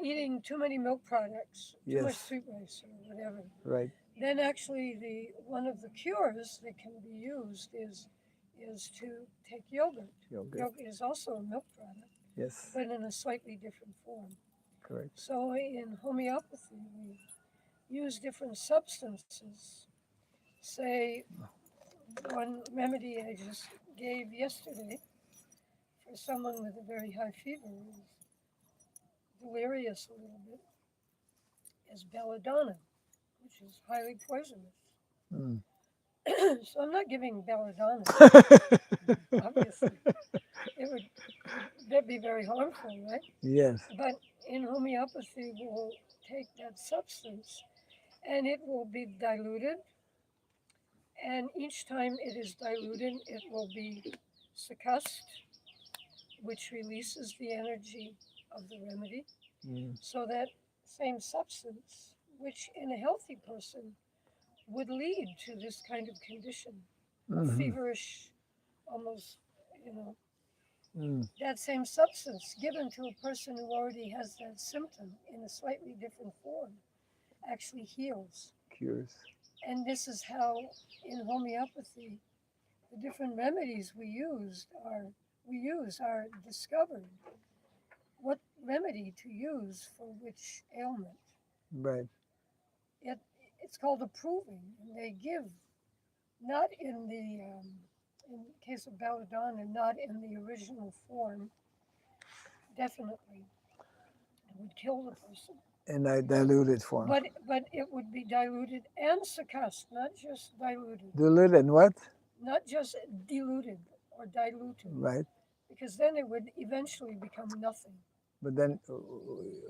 eating too many milk products, too much sweet rice or whatever. Right. Then actually one of the cures that can be used is to take yogurt. Yogurt is also a milk product. Yes. But in a slightly different form. Correct. So in homeopathy, we use different substances. Say, one remedy I just gave yesterday for someone with a very high fever, who's delirious a little bit, is belladonna, which is highly poisonous. Mm. So I'm not giving belladonna, obviously. That'd be very harmful, right? Yes. But in homeopathy, we'll take that substance and it will be diluted. And each time it is diluted, it will be succussed, which releases the energy of the remedy. So that same substance, which in a healthy person would lead to this kind of condition, a feverish, almost, that same substance given to a person who already has that symptom in a slightly different form actually heals. Cures. And this is how in homeopathy the different remedies we use are discovered. What remedy to use for which ailment? Right. It's called approving, and they give not in the case of belladonna, not in the original form. Definitely, it would kill the person. In a diluted form. But it would be diluted and succussed, not just diluted. Diluted and what? Not just diluted or diluted. Right. Because then it would eventually become nothing. But then,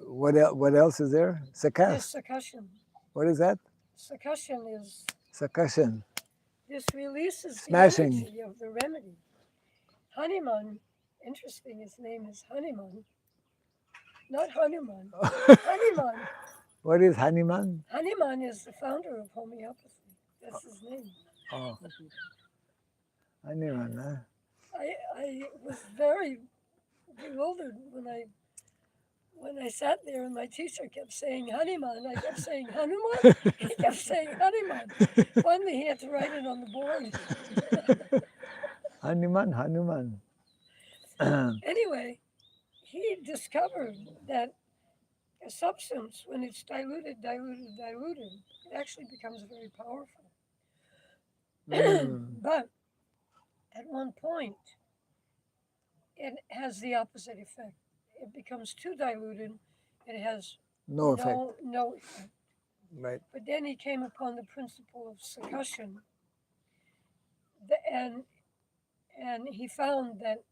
what else is there? Succuss. There's succussion. What is that? Succussion is. Succussion. This releases Smashing. the energy of the remedy. Hanuman, interesting, his name is Hanuman. Not Hanuman. Hanuman. What is Hanuman? Hanuman is the founder of homeopathy. That's his name. Oh. Hanuman, huh? I was very bewildered when I sat there and my teacher kept saying Hanuman. I kept saying Hanuman. He kept saying Hanuman. Finally, he had to write it on the board. Hanuman. Anyway, he discovered that a substance, when it's diluted, it actually becomes very powerful. But at one point, it has the opposite effect. It becomes too diluted. It has no effect. Right. But then he came upon the principle of succussion, and he found that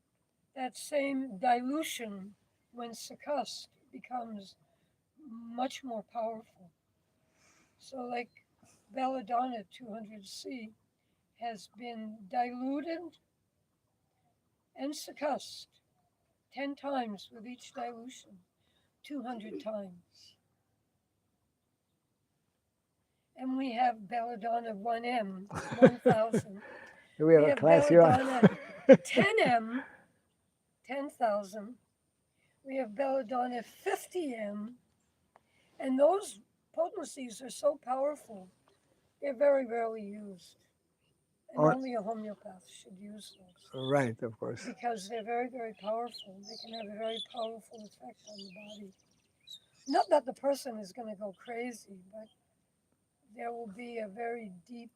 same dilution, when succussed, becomes much more powerful. So like belladonna 200C has been diluted and succussed 10 times with each dilution, 200 times. and we have belladonna 1M, 1,000. We have a class here on. belladonna 10M, 10,000. We have belladonna 50M, and those potencies are so powerful, they're very rarely used. And only a homeopath should use those. Right, of course. Because they're very, very powerful. They can have a very powerful effect on the body. Not that the person is going to go crazy, but there will be a very deep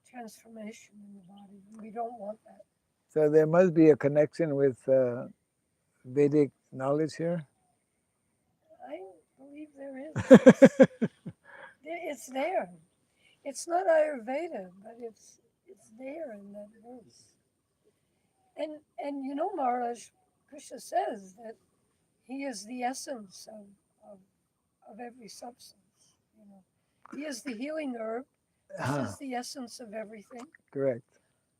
transformation in the body. We don't want that. So there must be a connection with Vedic knowledge here? I believe there is. It's there. It's not Ayurveda, but it's there in that verse. And you know, Maharaj, Krishna says that he is the essence of every substance. You know, he is the healing herb. This is the essence of everything. Correct.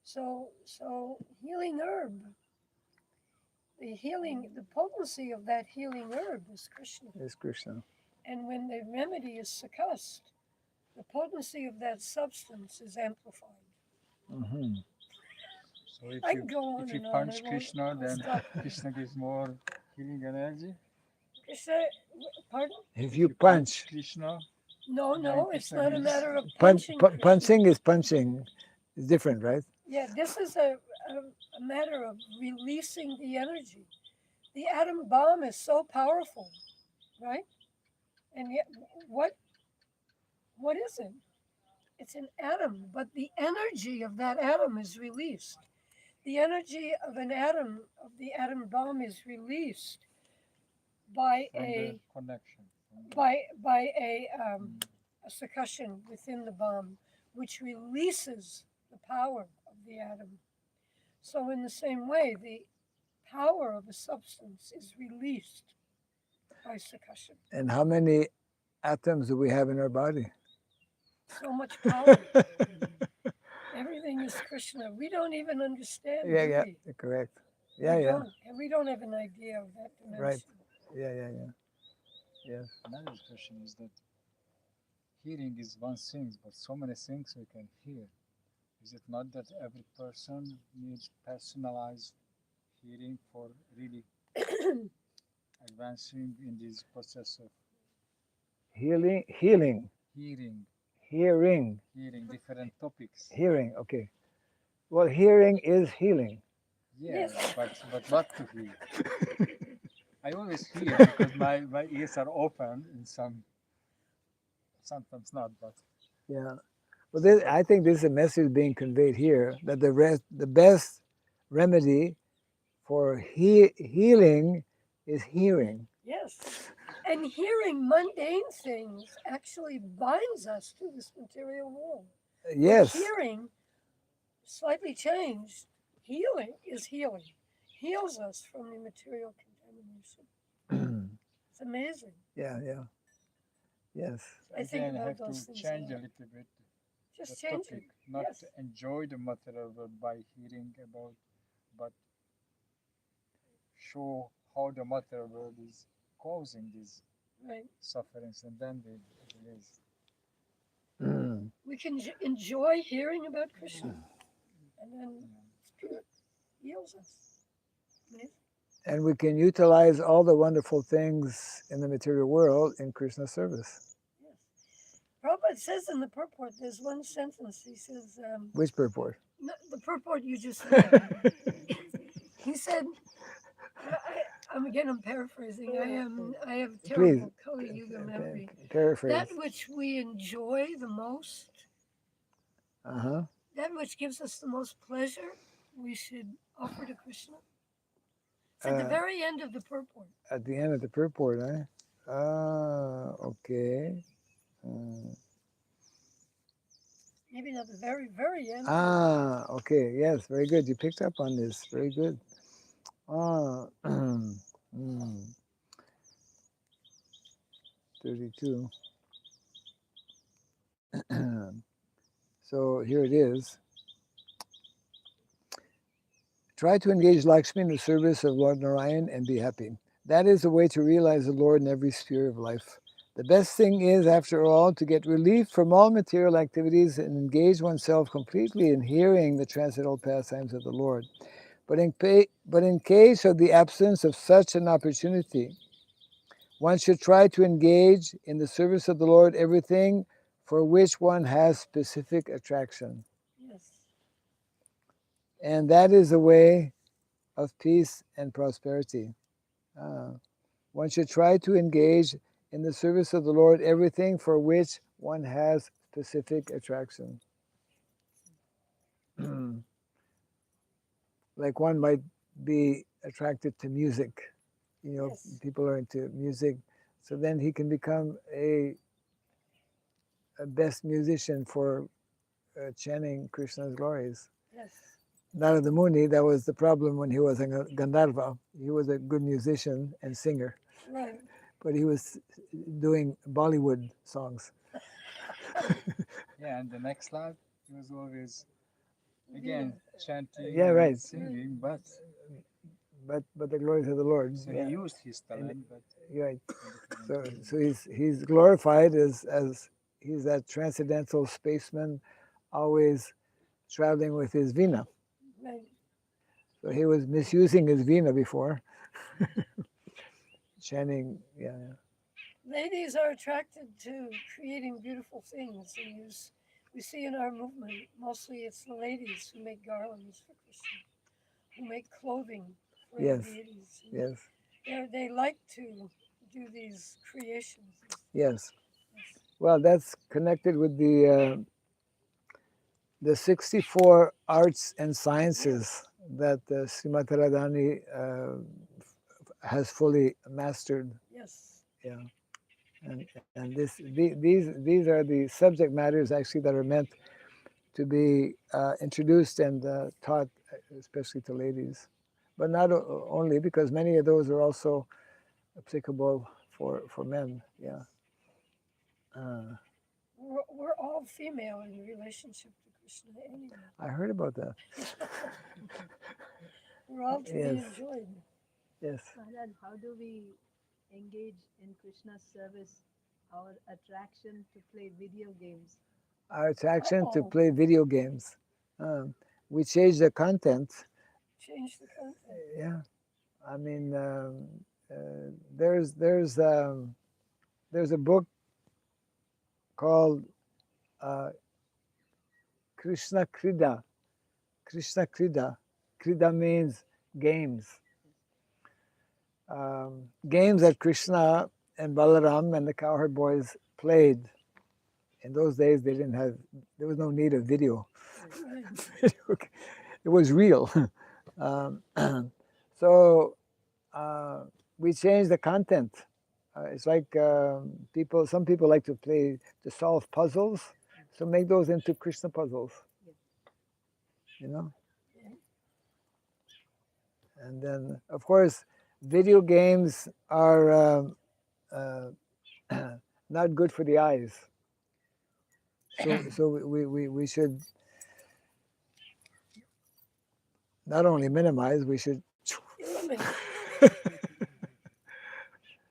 So healing herb, the potency of that healing herb is Krishna. Is Krishna. And when the remedy is succussed, the potency of that substance is amplified. Mm-hmm. So if you punch Krishna, then Krishna gives more healing energy? Krishna, pardon? If you punch Krishna? No, it's not a matter of punching. punching. Punching is punching. It's different, right? Yeah, this is a matter of releasing the energy. The atom bomb is so powerful, right? And yet, what is it? It's an atom, but the energy of that atom is released. The energy of an atom, of the atom bomb, is released by a connection, by a succussion within the bomb, which releases the power of the atom. So in the same way, the power of a substance is released by succussion. And how many atoms do we have in our body? So much power. Everything is Krishna. We don't even understand. Yeah, correct. Yeah. We don't have an idea of that dimension. Right. Yeah. Yes. Another question is that hearing is one thing, but so many things we can hear. Is it not that every person needs personalized hearing for really advancing in this process of hearing, different topics? Hearing, okay. Well, hearing is healing. Yeah, yes. but what to hear? I always hear because my ears are open in sometimes not, but yeah. Well, I think this is a message being conveyed here that the best remedy for healing is hearing. Yes, and hearing mundane things actually binds us to this material world. Yes. But hearing, slightly changed, heals us from the material contamination. It's amazing. Yeah. Yes. I think about those things. Change a little bit. Just change topic, it. Not yes. to enjoy the material world by hearing about, but show how the material world is causing these sufferings, and then we release. We can enjoy hearing about Krishna, and then Spirit heals us. Yes. And we can utilize all the wonderful things in the material world in Krishna's service. Yes. Prabhupada says in the purport, there's one sentence, he says... Which purport? No, the purport you just read. He said, I'm paraphrasing, I have terrible Kali Yuga memory. Paraphrase. That which we enjoy the most, that which gives us the most pleasure, we should offer to Krishna. It's at the very end of the purport. At the end of the purport, eh? Okay. Maybe not the very, very end. Okay. Yes, very good. You picked up on this. Very good. 32. So here it is. Try to engage Lakshmi in the service of Lord Narayan and be happy. That is the way to realize the Lord in every sphere of life. The best thing is, after all, to get relief from all material activities and engage oneself completely in hearing the transcendental pastimes of the Lord. But in case of the absence of such an opportunity, one should try to engage in the service of the Lord everything for which one has specific attraction. Yes. And that is a way of peace and prosperity. One should try to engage in the service of the Lord everything for which one has specific attraction. Like one might be attracted to music. Yes. People are into music. So then he can become a best musician for chanting Krishna's glories. Yes. Narada Muni, that was the problem when he was a Gandharva. He was a good musician and singer, Right. but he was doing Bollywood songs. Yeah, and the next slide, he was always again chanting Yeah, and right. singing, but the glories of the Lord. so Yeah. he used his talent, but Right. in So different so ways. he's glorified as he's that transcendental spaceman, always traveling with his vina. Right. So he was misusing his vina before, chanting. Yeah. Ladies are attracted to creating beautiful things, and we see in our movement mostly it's the ladies who make garlands for Krishna, who make clothing for the Yes. deities. Yes. They like to do these creations. Yes. Yes. Well, that's connected with the 64 arts and sciences that Srimad Radhani has fully mastered. Yes. Yeah, and these are the subject matters actually that are meant to be introduced and taught, especially to ladies, but not only, because many of those are also applicable for men. Yeah. We're all female in relationship to Krishna anyway. I heard about that. We're all to be Yes. enjoyed. Yes. Maharaj, how do we engage in Krishna's service, our attraction to play video games? Our attraction to Uh-oh. play video games. We change the content. Change the content. Yeah. I mean, there's a book called Krishna Krida. Krishna Krida. Krida means games. Games that Krishna and Balaram and the cowherd boys played. In those days, there was no need of video. Right. It was real. So we changed the content. It's like some people like to solve puzzles, so make those into Krishna puzzles. You know? And then, of course, video games are not good for the eyes. So we should not only minimize, we should Eliminate.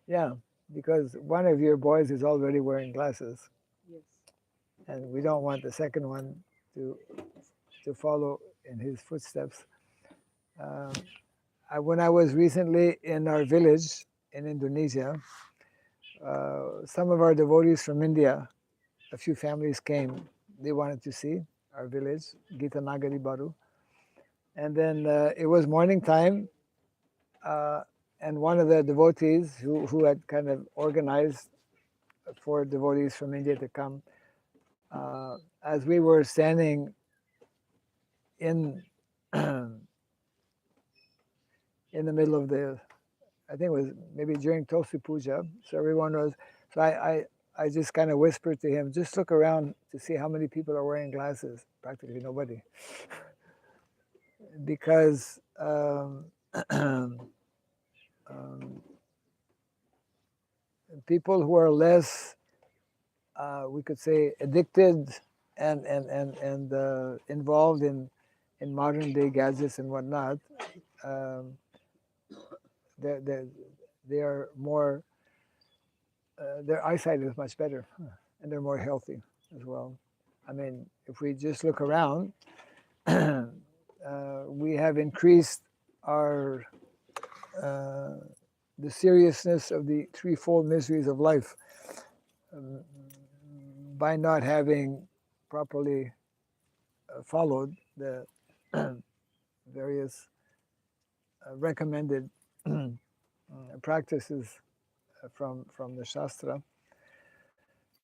yeah, because one of your boys is already wearing glasses, Yes. and we don't want the second one to follow in his footsteps. When I was recently in our village in Indonesia, some of our devotees from India, a few families came. They wanted to see our village, Gita Nagari Baru. And then it was morning time, and one of the devotees who had kind of organized for devotees from India to come, as we were standing in in the middle of I think it was maybe during Tosu Puja, so everyone was, so I just kind of whispered to him, just look around to see how many people are wearing glasses. Practically nobody. Because people who are less, we could say, addicted and involved in modern day gadgets and whatnot, they are more their eyesight is much better, and they're more healthy as well. I mean, if we just look around, we have increased our the seriousness of the threefold miseries of life um, by not having properly followed the various recommended practices from the Shastra.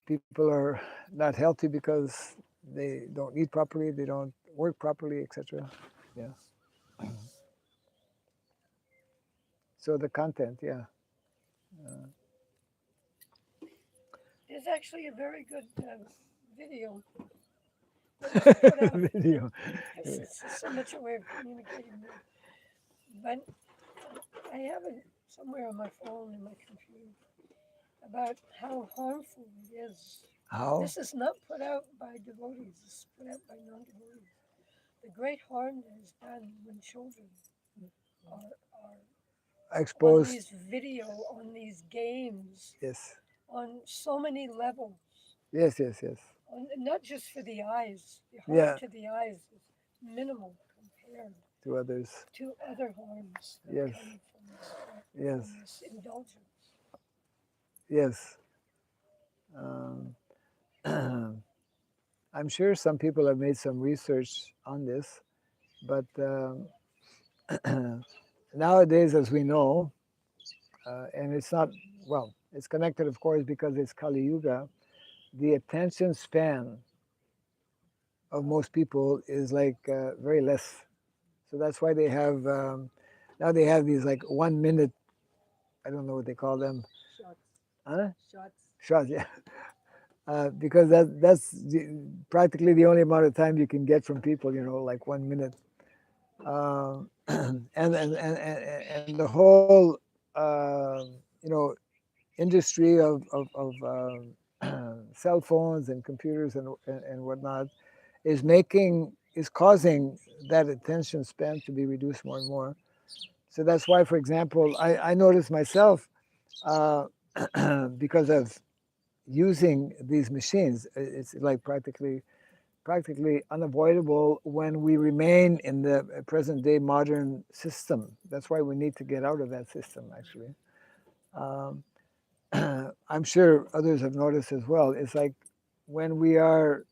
People are not healthy because they don't eat properly, they don't work properly, etc. Yeah. So the content, yeah. There's actually a very good video that was put out. Video. It's so much a way of communicating. But I have it somewhere on my phone and my computer about how harmful it is. How? This is not put out by devotees, it's put out by non-devotees. The great harm that is done when children are on Exposed. these video, on these games, Yes. on so many levels. Yes, yes, yes. Not just for the eyes. The harm Yeah. to the eyes is minimal compared To others. to other harms that Yes. come Yes. from this indulgence. Yes. I'm sure some people have made some research on this, but nowadays, as we know, and it's not, well, it's connected, of course, because it's Kali Yuga, the attention span of most people is like very less. So that's why they have, now they have these like 1 minute, I don't know what they call them. Shots. Huh? Shots. Shots, yeah. Because that's practically the only amount of time you can get from people, like 1 minute. And the whole industry of cell phones and computers and whatnot is causing that attention span to be reduced more and more. So that's why, for example, I noticed myself because of using these machines, it's like practically unavoidable when we remain in the present day modern system. That's why we need to get out of that system, actually. Um, I'm sure others have noticed as well. It's like when we are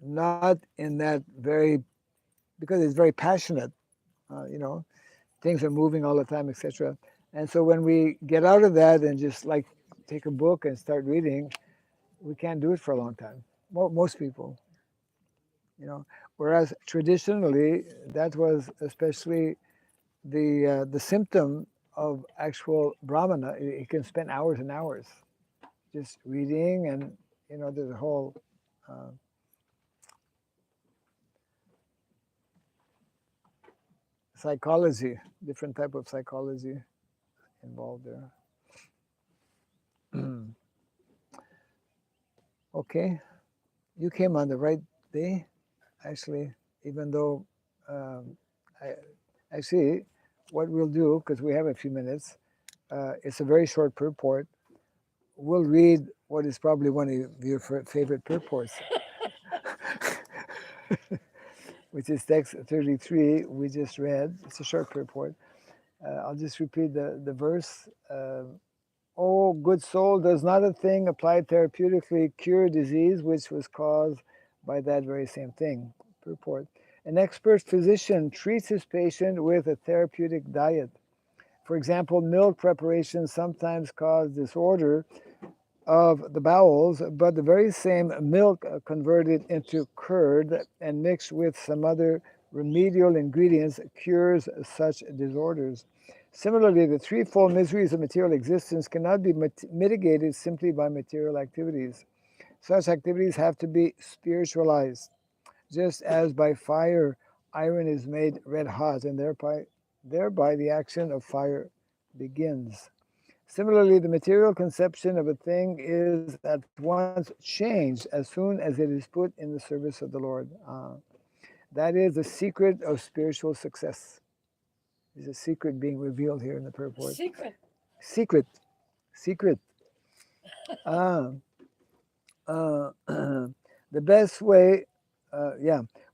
not in that because it's very passionate, things are moving all the time, etc. And so when we get out of that and just like take a book and start reading, we can't do it for a long time. Most people. Whereas traditionally that was especially the symptom of actual brahmana. He can spend hours and hours just reading, and there's a whole psychology, different type of psychology involved there. Okay, you came on the right day, actually, even though actually what we'll do, because we have a few minutes, it's a very short purport. We'll read what is probably one of your favorite purports, which is text 33 we just read. It's a short purport. I'll just repeat the verse. Oh, good soul, does not a thing applied therapeutically cure disease which was caused by that very same thing? Purport. An expert physician treats his patient with a therapeutic diet. For example, milk preparation sometimes cause disorder of the bowels, but the very same milk converted into curd and mixed with some other remedial ingredients cures such disorders. Similarly, the threefold miseries of material existence cannot be mitigated simply by material activities. Such activities have to be spiritualized, just as by fire iron is made red hot, and thereby the action of fire begins. Similarly, the material conception of a thing is at once changed as soon as it is put in the service of the Lord. That is the secret of spiritual success. There's a secret being revealed here in the purport. Secret. Secret. Secret. Uh, the best way,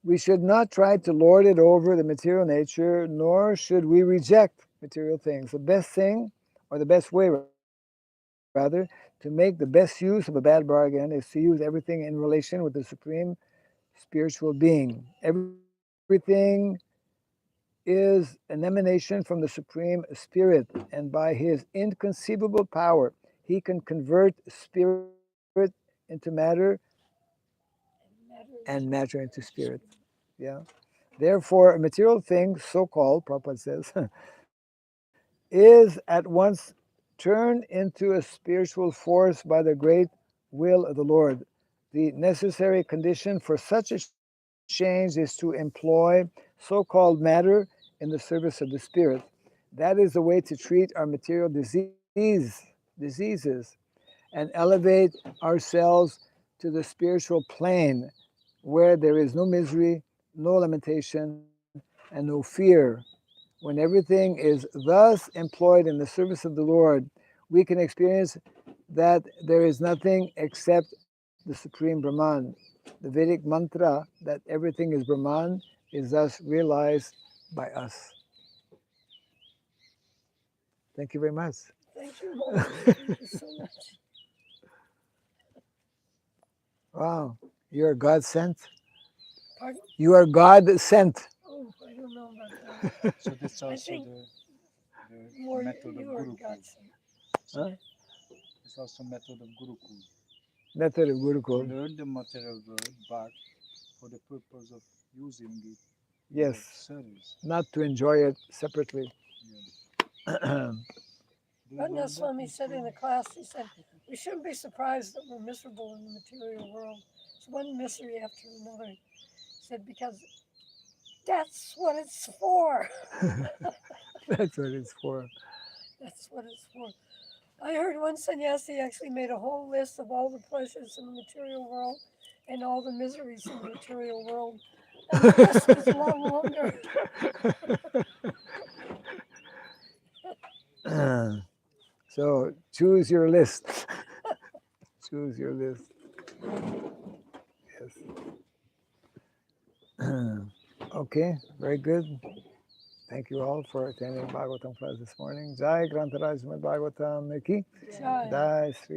we should not try to lord it over the material nature, nor should we reject material things. The best thing, or the best way rather, to make the best use of a bad bargain is to use everything in relation with the supreme spiritual being. Everything is an emanation from the Supreme Spirit, and by his inconceivable power, he can convert spirit into matter and matter into spirit. Yeah. Therefore, a material thing, so called, Prabhupada says, is at once turned into a spiritual force by the great will of the Lord. The necessary condition for such a change is to employ so called matter in the service of the Spirit. That is the way to treat our material diseases and elevate ourselves to the spiritual plane where there is no misery, no lamentation, and no fear. When everything is thus employed in the service of the Lord, we can experience that there is nothing except the Supreme Brahman. The Vedic mantra that everything is Brahman is thus realized by us. Thank you very much. Thank you, Maharaj. Thank you so much. Wow, you are God sent. Pardon? You are God sent. Oh, I don't know about that. So that's I also think the more method of you are Gurukul. God sent. Huh? It's also method of Gurukul. Method of To Gurukul. learn the material world, but for the purpose of using it for Yes, service. not to enjoy it separately. Yeah. Do you learn that Swami in said in school? the class, he said, we shouldn't be surprised that we're miserable in the material world. It's one misery after another. He said, because that's what it's for. That's what it's for. That's what it's for. I heard one sannyasi actually made a whole list of all the pleasures in the material world and all the miseries in the material world. And the list was a lot longer. So choose your list. Choose your list. Yes. Okay, very good. Thank you all for attending Bhagavatam class this morning. Jai Grantaraj Srimad Bhagavatam Ki. Jai. Jai Sri